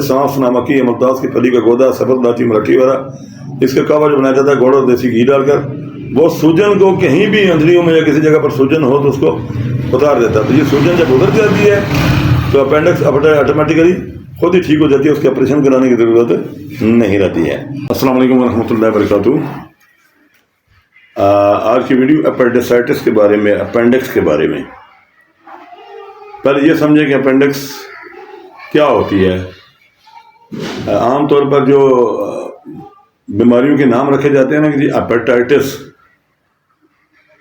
सांस नमकी मुल्ताज की फली का गोदा सब्ज लाची मराठी वाला इसका कावा जो बनाया जाता है गुड़ और देसी घी डालकर, वो सूजन को कहीं भी अंदरियों में या किसी जगह पर सूजन हो तो उसको उतार देता है। तो ये सूजन जब उतर जाती है तो अपेंडिक्स ऑटोमेटिकली खुद ही ठीक हो जाती है, उसके ऑपरेशन कराने की ज़रूरत नहीं रहती है। अस्सलाम वालेकुम रहमतुल्लाहि व बरकातुहू। आज की वीडियो अपेंडिसाइटिस के बारे में, अपेंडिक्स के बारे में। पहले ये समझें कि अपेंडिक्स क्या होती है। आम तौर पर जो बीमारियों के नाम रखे जाते हैं ना कि हेपेटाइटिस,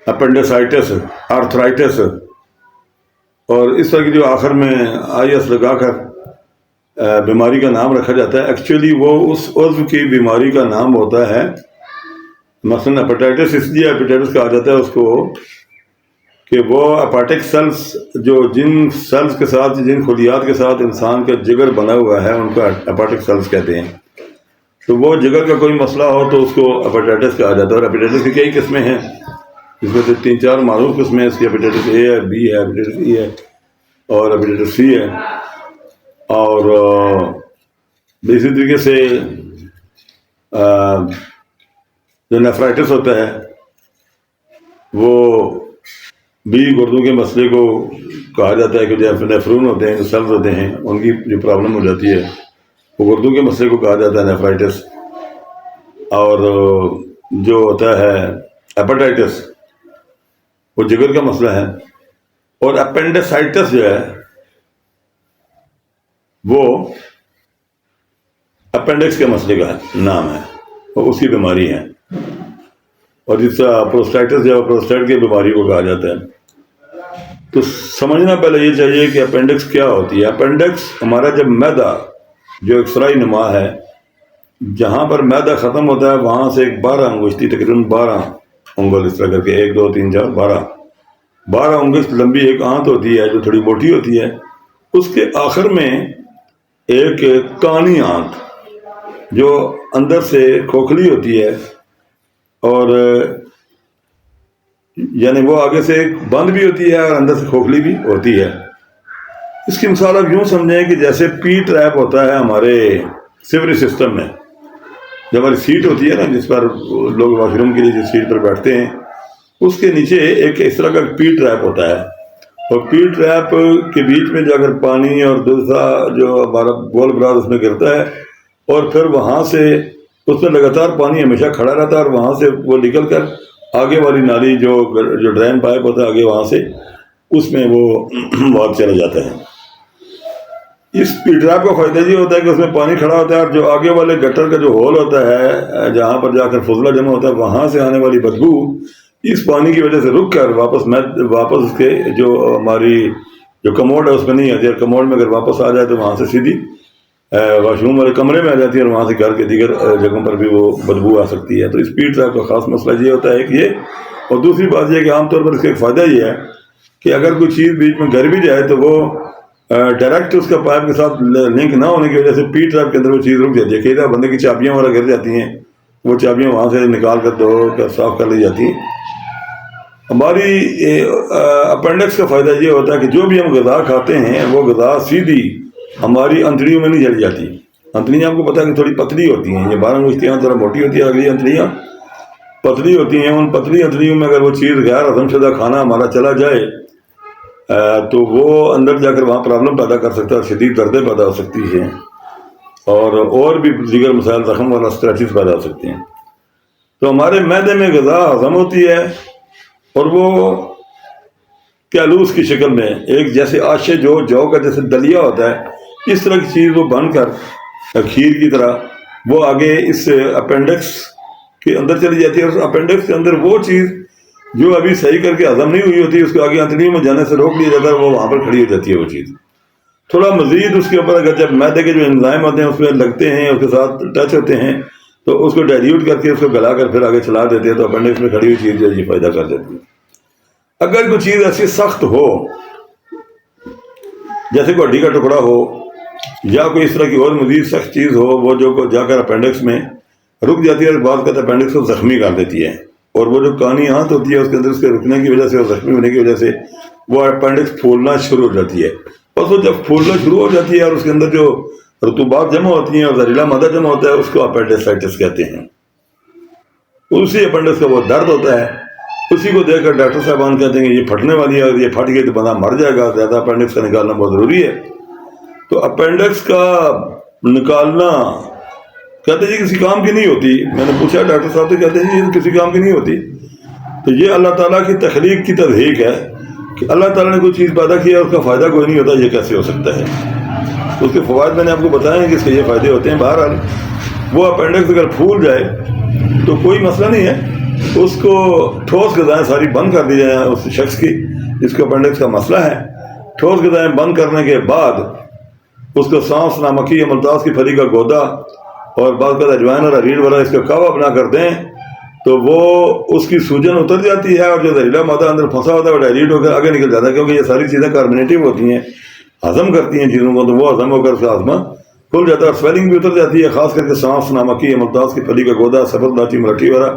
अपेंडिसाइटिस, आर्थराइटिस और इस तरह की जो आखिर में IS लगाकर बीमारी का नाम रखा जाता है, एक्चुअली वो उस उज़्व की बीमारी का नाम होता है। मसलन हेपेटाइटिस इसलिए हेपेटाइटिस कहा जाता है उसको कि वो हेपाटिक सेल्स, जो जिन सेल्स के साथ, जिन खुलियात के साथ इंसान का जिगर बना हुआ है उनको हेपाटिक सेल्स कहते हैं। तो वो जिगर का कोई मसला हो तो उसको हेपेटाइटिस कहा जाता है। और हेपेटाइटिस की कई किस्में हैं, इसमें से 3-4 मारूफ किस्में हैं। इसकी हेपेटाइटिस A है, B है, हेपेटाइटिस E है और हेपेटाइटिस C है। और इसी तरीके से जो नेफ्राइटिस होता है वो भी गुर्दों के मसले को कहा जाता है कि जो नेफ्रून होते हैं, जो सेल्स होते हैं, उनकी जो प्रॉब्लम हो जाती है वो गुर्दों के मसले को कहा जाता है नेफ्राइटिस। और जो होता है हेपेटाइटिस वो जिगर का मसला है। और अपेंडिसाइटिस जो है वो अपेंडिक्स के मसले का नाम है, वो उसकी बीमारी है। और जिस प्रोस्टेटिस या प्रोस्टेट की बीमारी को कहा जाता है। तो समझना पहले ये चाहिए कि अपेंडिक्स क्या होती है। अपेंडिक्स हमारा जब मैदा जो एक सराई नुमा है, जहाँ पर मैदा ख़त्म होता है वहाँ से एक 12 अंगुष्ठी, तकरीबन 12 उंगल, इस तरह करके 1 2 3 4 12 उंगल लंबी एक आंत होती है जो थोड़ी मोटी होती है। उसके आखिर में एक कानी आंत जो अंदर से खोखली होती है, और यानी वो आगे से बंद भी होती है और अंदर से खोखली भी होती है। इसकी मिसाल आप यूँ समझें कि जैसे पी ट्रैप होता है हमारे सिवरेज सिस्टम में। जब हमारी सीट होती है ना, जिस पर लोग वॉशरूम के लिए जिस सीट पर बैठते हैं, उसके नीचे एक इस तरह का पी ट्रैप होता है। और पी ट्रैप के बीच में जाकर पानी और दूसरा जो हमारा गोल ब्राद उसमें गिरता है, और फिर वहाँ से उसमें लगातार पानी हमेशा खड़ा रहता है, और वहाँ से वो निकल कर आगे वाली नाली जो ड्रेन पाइप होता है आगे, वहाँ से उसमें वो वाग चला जाता है। इस पी ट्रैप का फ़ायदा ये होता है कि उसमें पानी खड़ा होता है, और जो आगे वाले गटर का जो होल होता है जहाँ पर जाकर फुजला जमा होता है, वहाँ से आने वाली बदबू इस पानी की वजह से रुक कर वापस उसके जो हमारी जो कमोड है उसमें नहीं आती है। कमोड में अगर वापस आ जाए तो वहाँ से सीधी वॉशरूम वाले कमरे में आ जाती है, और वहाँ से घर के दीगर जगहों पर भी वो बदबू आ सकती है। तो इस पी ट्रैप का ख़ास मसला ये होता है कि ये, और दूसरी बात यह कि आमतौर पर इसका एक फ़ायदा ये है कि अगर कोई चीज़ बीच में गिर भी जाए तो वो डायरेक्ट उसका पाइप के साथ लिंक ना होने की वजह से पी ट्रैप के अंदर वो चीज़ रुक जाती है। कई दफ़ा बंदे की चाबियाँ वगैरह गिर जाती हैं, वो चाबियाँ वहाँ से निकाल कर धो कर साफ़ कर ली जाती हैं। हमारी अपेंडिक्स का फ़ायदा ये होता है कि जो भी हम ग़िज़ा खाते हैं वो ग़िज़ा सीधी हमारी अंतड़ियों में नहीं जल जाती। अंतड़ियाँ आपको पता है कि थोड़ी पतली होती हैं, ये 12 अंगुष्ठियाँ थोड़ा मोटी होती है, अगली अंतड़ियाँ पतली होती हैं। उन पतली अंतड़ियों में अगर वो चीज़ गैर हज़मशुदा खाना हमारा चला जाए तो वो अंदर जाकर वहाँ प्रॉब्लम पैदा कर सकता है, शदीद दर्दें पैदा हो सकती हैं, और भी दीगर मसाइल, ज़ख्म वाला स्क्रैचेस पैदा हो सकते हैं। तो हमारे मैदे में ग़िज़ा हज़म होती है, और वो कैलूस की शक्ल में एक जैसे आशे जौ का जैसे दलिया होता है, इस तरह की चीज़ वो बनकर खीर की तरह वो आगे इस अपेंडिक्स के अंदर चली जाती है। उस अपेंडिक्स के अंदर वो चीज़ जो अभी सही करके हज़म नहीं हुई होती, उसको आगे अंतड़ियों में जाने से रोक लिया जाता है, वो वहाँ पर खड़ी हो जाती है वो चीज़। थोड़ा मज़ीद उसके ऊपर अगर जब मैदे के जो एंजाइम होते हैं उसमें लगते हैं, उसके साथ टच होते हैं, तो उसको डाइल्यूट करके उसको गला कर फिर आगे चला देते हैं, तो अपेंडिक्स में खड़ी हुई चीज़ जो है ये फ़ायदा कर देती है। अगर कोई चीज़ ऐसी सख्त हो जैसे कोई हड्डी का टुकड़ा हो या कोई इस तरह की और मज़ीद सख्त चीज़ हो, वो जो जाकर अपेंडिक्स में रुक जाती है, और बात करते अपेंडिक्स को ज़ख्मी कर देती है। और वो जो कानी आंत होती है उसके अंदर उसके रुकने की वजह से और ज़ख्मी होने की वजह से वो अपेंडिक्स फूलना शुरू हो जाती है। और वो जब फूलना शुरू हो जाती है और उसके अंदर जो رطوبات جمع ہوتی ہیں اور زہریلا مادہ جمع ہوتا ہے، اس کو اپینڈیسائٹس کہتے ہیں۔ اسی اپینڈکس کا وہ درد ہوتا ہے، اسی کو دیکھ کر ڈاکٹر صاحبان کہتے ہیں کہ یہ پھٹنے والی ہے، اور یہ پھٹ گئی تو بندہ مر جائے گا، زیادہ اپینڈکس کا نکالنا بہت ضروری ہے۔ تو اپینڈکس کا نکالنا کہتے ہیں جی کسی کام کی نہیں ہوتی۔ میں نے پوچھا ڈاکٹر صاحب سے، کہتے ہیں جی یہ کسی کام کی نہیں ہوتی۔ تو یہ اللہ تعالیٰ کی تخلیق کی تضحیق ہے کہ اللہ تعالیٰ نے کوئی چیز پیدا کی ہے، اس کا فائدہ کوئی نہیں ہوتا، یہ کیسے ہو سکتا ہے؟ اس کے فوائد میں نے آپ کو بتایا ہیں کہ اس کے یہ فائدے ہوتے ہیں۔ بہرحال وہ اپینڈکس اگر پھول جائے تو کوئی مسئلہ نہیں ہے، اس کو ٹھوس غذائیں ساری بند کر دی جائیں اس شخص کی جس کو اپینڈکس کا مسئلہ ہے۔ ٹھوس غذائیں بند کرنے کے بعد اس کو سانس، نامکی یا ملتاز کی پھلی کا گودا اور بعض کا اجوائن اور اریڑ والا اس کا کعوہ بنا کر دیں تو وہ اس کی سوجن اتر جاتی ہے، اور جو زہریلا مادہ اندر پھنسا ہوتا ہے وہ ڈائلیٹ ہو کر آگے نکل جاتا ہے، کیونکہ یہ ساری چیزیں کاربونیٹو ہوتی ہیں، ہضم کرتی ہیں چیزوں کو، تو وہ ہضم ہو کر اس کا ہاضمہ کھل جاتا ہے اور سویلنگ بھی اتر جاتی ہے۔ خاص کر کے سانس، نامکی یا ملتاز کی پھلی کا گودا، سبز لاچی، ملٹھی والا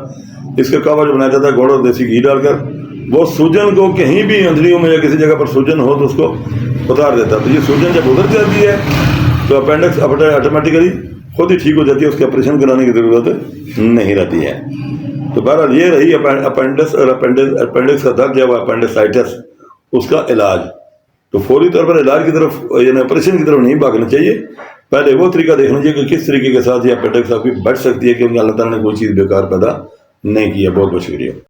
اس کا کعوہ جو بنایا جاتا ہے گوڑ اور دیسی گھی ڈال کر، وہ سوجن کو کہیں بھی اندریوں میں یا کسی جگہ پر سوجن ہو تو اس کو اتار دیتا ہے۔ تو یہ سوجن جب اتر جاتی ہے تو اپینڈکس آٹومیٹیکلی خود ہی ٹھیک ہو جاتی ہے، اس کے آپریشن کرانے کی ضرورت نہیں رہتی ہے۔ تو بہرحال یہ رہی اپینڈکس اور اپینڈکس کا درد ہے وہ اپینڈیسائٹس، اس کا علاج۔ تو فوری طور پر علاج کی طرف یعنی آپریشن کی طرف نہیں بھاگنا چاہیے، پہلے وہ طریقہ دیکھنا چاہیے کہ کس طریقے کے ساتھ یہ اپینڈکس آپ کی بچ سکتی ہے، کیونکہ اللہ تعالیٰ نے کوئی چیز بیکار پیدا نہیں کی ہے۔ بہت بہت شکریہ۔